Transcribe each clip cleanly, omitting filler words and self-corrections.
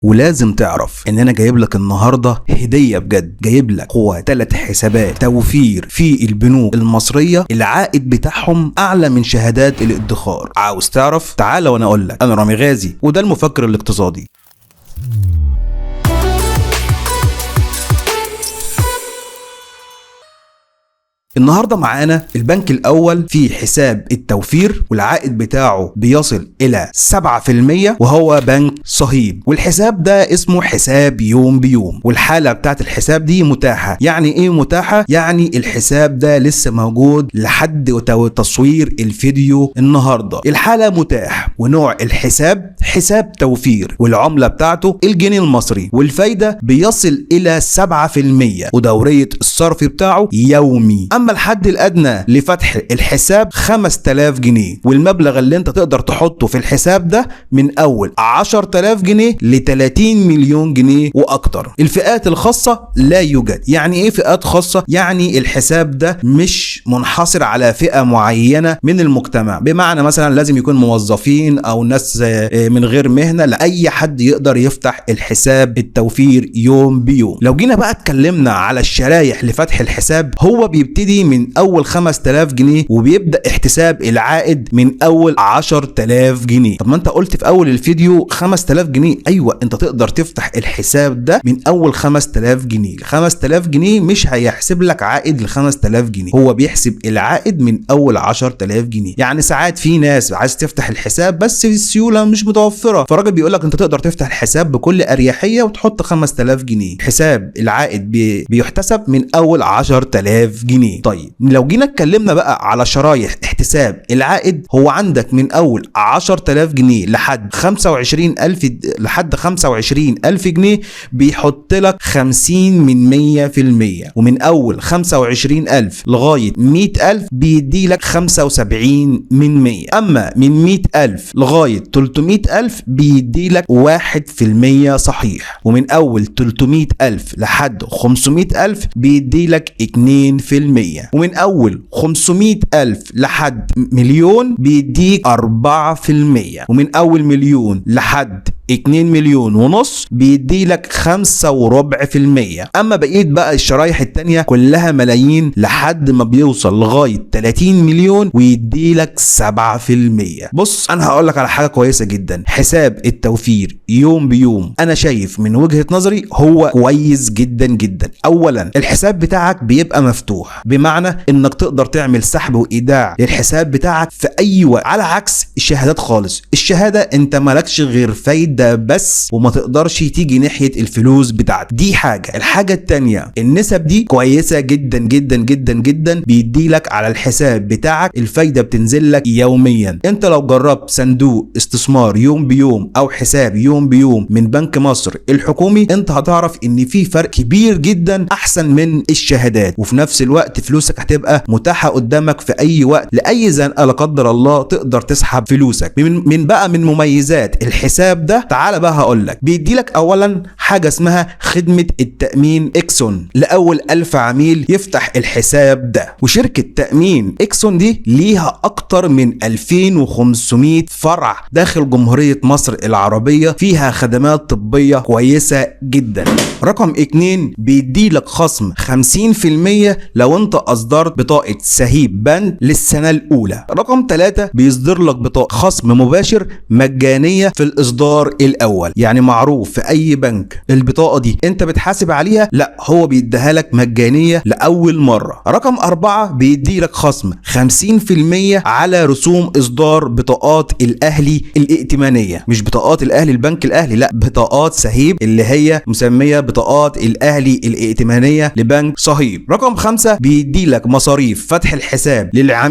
ولازم تعرف ان انا جايب لك النهارده هديه بجد. جايب لك هو 3 حسابات توفير في البنوك المصريه العائد بتاعهم اعلى من شهادات الادخار. عاوز تعرف؟ تعال وانا اقول لك. انا رامي غازي وده المفكر الاقتصادي. النهارده معانا البنك الاول في حساب التوفير والعائد بتاعه بيصل الى 7% وهو بنك صهيب، والحساب ده اسمه حساب يوم بيوم، والحاله بتاعت الحساب دي متاحه. يعني ايه متاحه؟ يعني الحساب ده لسه موجود لحد تصوير الفيديو النهارده. الحاله متاح، ونوع الحساب حساب توفير، والعمله بتاعته الجنيه المصري، والفايده بيصل الى 7%، ودوريه الصرف بتاعه يومي. اما الحد الادنى لفتح الحساب 5000 جنيه، والمبلغ اللي انت تقدر تحطه في الحساب ده من اول 10000 جنيه ل 30 مليون جنيه واكتر. الفئات الخاصه لا يوجد. يعني ايه فئات خاصه؟ يعني الحساب ده مش منحصر على فئه معينه من المجتمع، بمعنى مثلا لازم يكون موظفين او ناس من غير مهنه، لا، اي حد يقدر يفتح الحساب التوفير يوم بيوم. لو جينا بقى اتكلمنا على الشرايح لفتح الحساب، هو بيبتدي من اول 5000 جنيه وبيبدأ احتساب العائد من اول 10000 جنيه. طب ما انت قلت في اول الفيديو 5000 جنيه. ايوه، انت تقدر تفتح الحساب ده من اول 5000 جنيه. 5000 جنيه مش هيحسب لك عائد ل 5000 جنيه، هو بيحسب العائد من اول 10000 جنيه. يعني ساعات في ناس عايز تفتح الحساب بس السيوله مش متوفره، فالراجل بيقول لك انت تقدر تفتح الحساب بكل اريحيه وتحط 5000 جنيه. حساب العائد بيحتسب من اول 10000 جنيه. طيب لو جينا اتكلمنا بقى على شرايح احتساب العائد، هو عندك من اول 10000 جنيه لحد 25000 جنيه بيحط لك 50 من 100%، ومن اول 25000 لغايه 100000 بيدي لك 75 من 100. اما من 100000 لغايه 300000 بيدي لك 1% صحيح، ومن اول 300000 لحد 500000 بيدي لك 2%، ومن اول 500,000 لحد مليون بيديك 4%، ومن اول مليون لحد 2 مليون ونص بيدي لك 5.25%. اما بقيت بقى الشرايح التانية كلها ملايين لحد ما بيوصل لغاية 30 مليون ويدي لك 7%. بص، انا هقول لك على حاجة كويسة جدا. حساب التوفير يوم بيوم انا شايف من وجهة نظري هو كويس جدا جدا. اولا الحساب بتاعك بيبقى مفتوح، بمعنى انك تقدر تعمل سحب وايداع للحساب بتاعك في اي وقت، على عكس الشهادات خالص. الشهادة انت مالكش غير فايدة بس، وما تقدرش تيجي ناحية الفلوس بتاعتك. دي حاجة. الحاجة التانية، النسب دي كويسة جدا جدا جدا جدا، بيدي لك على الحساب بتاعك الفايدة بتنزل لك يوميا. انت لو جربت صندوق استثمار يوم بيوم او حساب يوم بيوم من بنك مصر الحكومي، انت هتعرف ان في فرق كبير جدا احسن من الشهادات، وفي نفس الوقت فلوسك هتبقى متاحة قدامك في اي وقت، لاي زنقة لا قدر الله تقدر تسحب فلوسك. من مميزات الحساب ده، تعال بقى هقول لك. بيدي لك اولا حاجه اسمها خدمه التامين اكسون لاول 1000 عميل يفتح الحساب ده، وشركه تامين اكسون دي ليها اكتر من 2500 فرع داخل جمهوريه مصر العربيه، فيها خدمات طبيه كويسه جدا. رقم 2 بيدي لك خصم 50% لو انت اصدرت بطاقه سهيب بند للسنه الاولى. رقم 3 بيصدر لك بطاقه خصم مباشر مجانيه في الاصدار الاول. يعني معروف في اي بنك البطاقه دي انت بتحاسب عليها، لا، هو بيديها لك مجانيه لاول مره. رقم 4 بيدي لك خصم 50% على رسوم اصدار بطاقات الاهلي الائتمانيه، مش بطاقات الاهلي البنك الاهلي، لا، بطاقات سهيب اللي هي مسميه بطاقات الاهلي الائتمانيه لبنك صهيب. رقم 5 بيدي لك مصاريف فتح الحساب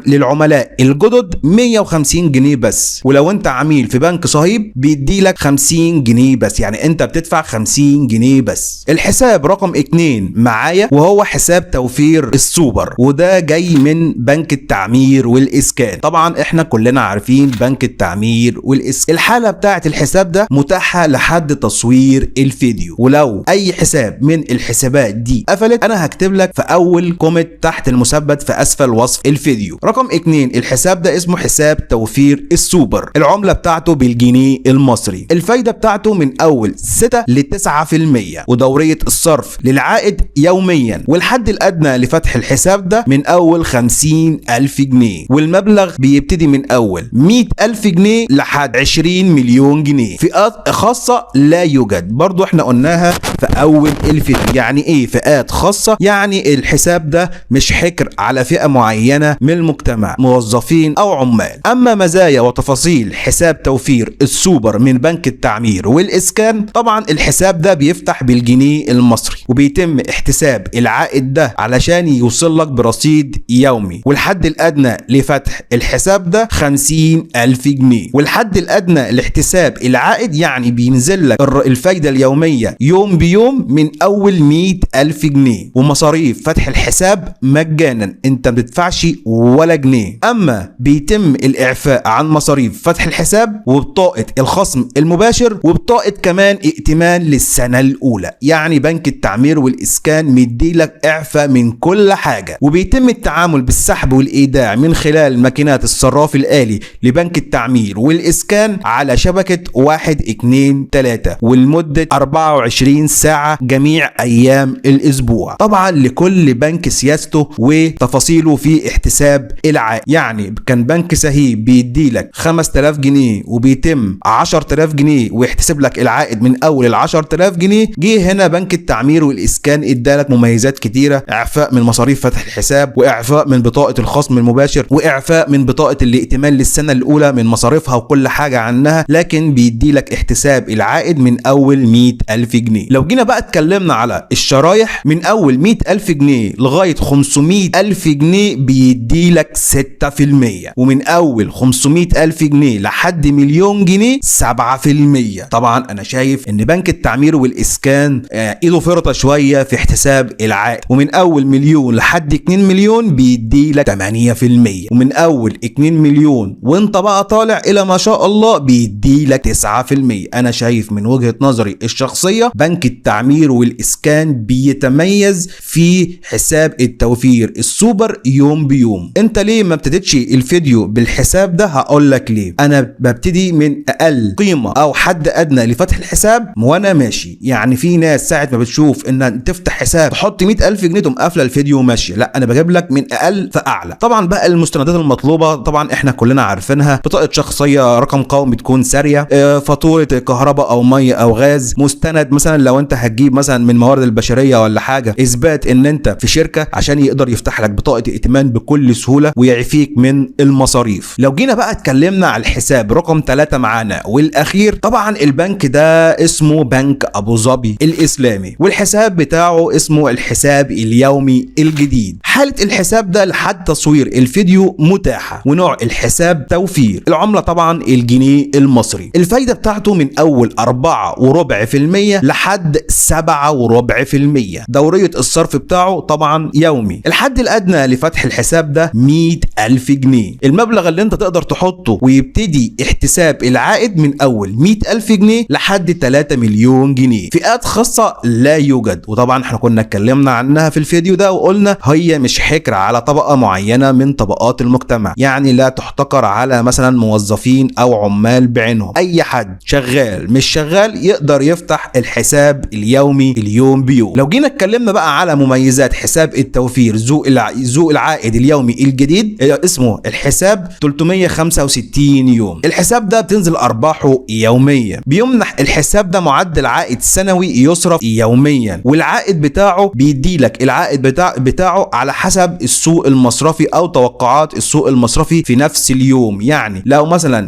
للعملاء الجدد 150 جنيه بس، ولو انت عميل في بنك صهيب بيدي لك 50 جنيه بس، يعني انت بتدفع 50 جنيه بس. الحساب رقم 2 معايا وهو حساب توفير السوبر، وده جاي من بنك التعمير والاسكان. طبعا احنا كلنا عارفين بنك التعمير والاسكان. الحالة بتاعت الحساب ده متاحة لحد تصوير الفيديو، ولو اي حساب من الحسابات دي قفلت انا هكتب لك في اول كومنت تحت المثبت في اسفل وصف الفيديو. رقم 2 الحساب ده اسمه حساب توفير السوبر، العملة بتاعته بالجنيه المصري. الفايدة بتاعته من اول 6 ل 9%، ودورية الصرف للعائد يوميا، والحد الادنى لفتح الحساب ده من اول 50,000 جنيه، والمبلغ بيبتدي من اول 100,000 جنيه لحد 20 مليون جنيه. فئات خاصة لا يوجد، برضو احنا قلناها في اول الفيديو. يعني ايه فئات خاصة؟ يعني الحساب ده مش حكر على فئة معينة من المجتمع، موظفين او عمال. اما مزايا وتفاصيل حساب توفير السوبر من بنك التعمير والاسكان، طبعا الحساب ده بيفتح بالجنيه المصري، وبيتم احتساب العائد ده علشان يوصل لك برصيد يومي، والحد الادنى لفتح الحساب ده 50,000 جنيه، والحد الادنى لاحتساب العائد يعني بينزل لك الفايدة اليومية يوم بيوم من اول 100,000 جنيه، ومصاريف فتح الحساب مجانا، انت ما بتدفعش ولا جنيه. اما بيتم الاعفاء عن مصاريف فتح الحساب وبطاقة الخصم المباشر، وبطاقة كمان ائتمان للسنة الاولى. يعني بنك التعمير والاسكان مديلك اعفاء من كل حاجة، وبيتم التعامل بالسحب والايداع من خلال ماكينات الصراف الآلي لبنك التعمير والاسكان على شبكة 1 2 3 ولمدة 24 ساعة جميع ايام الاسبوع. طبعا لكل بنك سياسته وتفاصيله في احتساب العائد. يعني كان بنك سهيب بيدي لك 5000 جنيه وبيتم 10,000 جنيه ويحتسب لك العائد من اول ال 10,000 جنيه، جه هنا بنك التعمير والاسكان ادالك مميزات كتيرة: اعفاء من مصاريف فتح الحساب، واعفاء من بطاقة الخصم المباشر، واعفاء من بطاقة الائتمان للسنة الاولى من مصاريفها وكل حاجة عنها، لكن بيدي لك احتساب العائد من اول 100,000 جنيه. لو جينا بقى اتكلمنا على الشرايح، من اول 100,000 جنيه لغاية 500,000 جنيه بيدي لك 6%، ومن اول 500,000 جنيه لحد مليون جنيه 7%. طبعا انا شايف ان بنك التعمير والاسكان ايده فرطة شوية في احتساب العائد، ومن اول مليون لحد 2 مليون بيدي لك 8%، ومن اول 2 مليون وانت بقى طالع الى ما شاء الله بيدي لك 9%. انا شايف من وجهة نظري الشخصية بنك التعمير والاسكان بيتميز في حساب التوفير السوبر يوم بيوم. انت ليه ما ابتديتش الفيديو بالحساب ده؟ هقول لك ليه. انا ببتدي من اقل قيمة او حد ادنى لفتح الحساب وانا ماشي. يعني في ناس ساعة ما بتشوف ان تفتح حساب تحط 100,000 جنيه تقوم قافله الفيديو وماشيه، لا انا بجيب لك من اقل فاعلى. طبعا بقى المستندات المطلوبة طبعا احنا كلنا عارفينها: بطاقة شخصية رقم قومي تكون سارية، فاتورة كهرباء او مية او غاز، مستند مثلا لو انت هتجيب مثلا من موارد البشرية ولا حاجة اثبات ان انت في شركة عشان يقدر يفتح لك بطاقة ائتمان بكل سهولة ويعفيك من المصاريف. لو جينا بقى اتكلمنا على الحساب رقم 3 معانا والاخير، طبعا البنك ده اسمه بنك ابو ظبي الاسلامي، والحساب بتاعه اسمه الحساب اليومي الجديد. حالة الحساب ده لحد تصوير الفيديو متاحة، ونوع الحساب توفير، العملة طبعا الجنيه المصري. الفايدة بتاعته من اول 4.25% لحد 7.25%. دورية الصرف بتاعه طبعا يومي. الحد الادنى لفتح الحساب ده 100,000 جنيه. المبلغ اللي انت تقدر تحطه ويبتدي احتساب العائد من اول 100,000 جنيه لحد 3 مليون جنيه. فئات خاصة لا يوجد، وطبعا احنا كنا اتكلمنا عنها في الفيديو ده وقلنا هي مش حكر على طبقة معينة من طبقات المجتمع، يعني لا تحتقر على مثلا موظفين او عمال بعينهم. اي حد شغال مش شغال يقدر يفتح الحساب اليومي اليوم بيوم. لو جينا اتكلمنا بقى على مميزات حساب التوفير ذو العائد اليومي الجديد، اسمه الحساب 365 يوم. الحساب ده بتنزل ارباحه يوميا، بيمنح الحساب ده معدل عائد سنوي يصرف يوميا، والعائد بتاعه بيدي لك العائد بتاعه على حسب السوق المصرفي او توقعات السوق المصرفي في نفس اليوم. يعني لو مثلا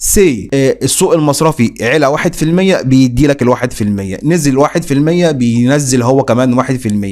السوق المصرفي علا 1% بيدي لك ال1%، نزل 1% بينزل هو كمان 1%،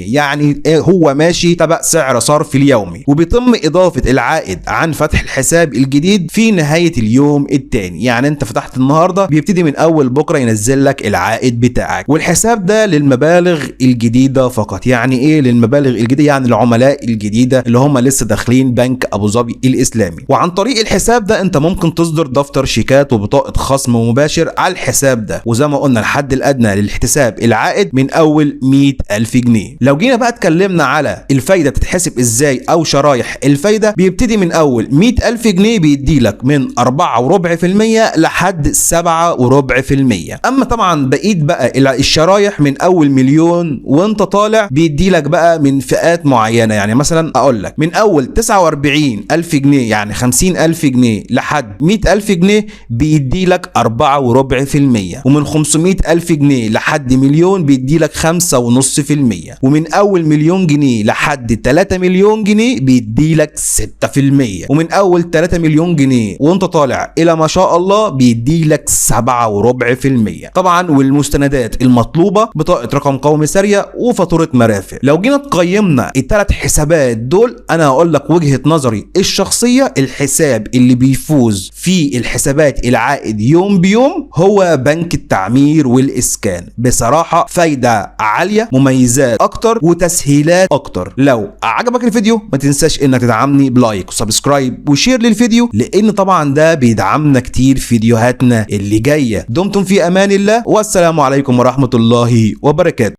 يعني هو ماشي تبع سعر صرف اليومي. وبيتم اضافة العائد عن فتح الحساب الجديد في نهاية اليوم التاني. يعني انت فتحت النهاردة بيبتدي من اول بكرة ينزل لك العائد بتاعك. والحساب ده للمبالغ الجديدة فقط. يعني ايه للمبالغ الجديدة؟ يعني العملاء الجديدة اللي هم لسه داخلين بنك ابو ظبي الاسلامي. وعن طريق الحساب ده انت ممكن تصدر دفتر شيكات وبطاقة خصم مباشر على الحساب ده. وزي ما قلنا الحد الادنى للاحتساب العائد من اول 100,000 جنيه. لو جينا بقى اتكلمنا على الفايدة بتتحسب ازاي او شرايح الفايدة، بيبتدي من اول 100,000 جنيه بيدي لك من 4.25% لحد 7.25%. اما طبعا بقيت بقى الشرايح من اول مليون وانت طالع بيدي لك بقى من فئات معينة. يعني مثلا اقول لك من اول 49,000 جنيه يعني 50,000 جنيه لحد 100,000 جنيه بيدي لك 4.25%. ومن 500,000 جنيه لحد مليون بيدي لك 5.5%. ومن اول مليون جنيه لحد 3 مليون جنيه بيدي لك 6%. ومن اول 3 مليون جنيه وانت طالع الى ما شاء الله بيدي لك 7.25%. طبعا والمستندات المطلوبة بطاقة رقم قومي سارية وفاتورة مرافق. لو جينا قيمنا الثلاث حسابات دول انا هقول لك وجهة نظري الشخصية، الحساب اللي بيفوز في الحسابات العائد يوم بيوم هو بنك التعمير والاسكان. بصراحة فايدة عالية، مميزات اكتر وتسهيلات اكتر. لو عجبك الفيديو ما تنساش انك تدعمني بلايك وسبسكرايب وشير للفيديو، لان طبعا ده بيدعمنا كتير في فيديوهاتنا اللي جاية. دمتم في امان الله، والسلام عليكم ورحمة الله وبركاته.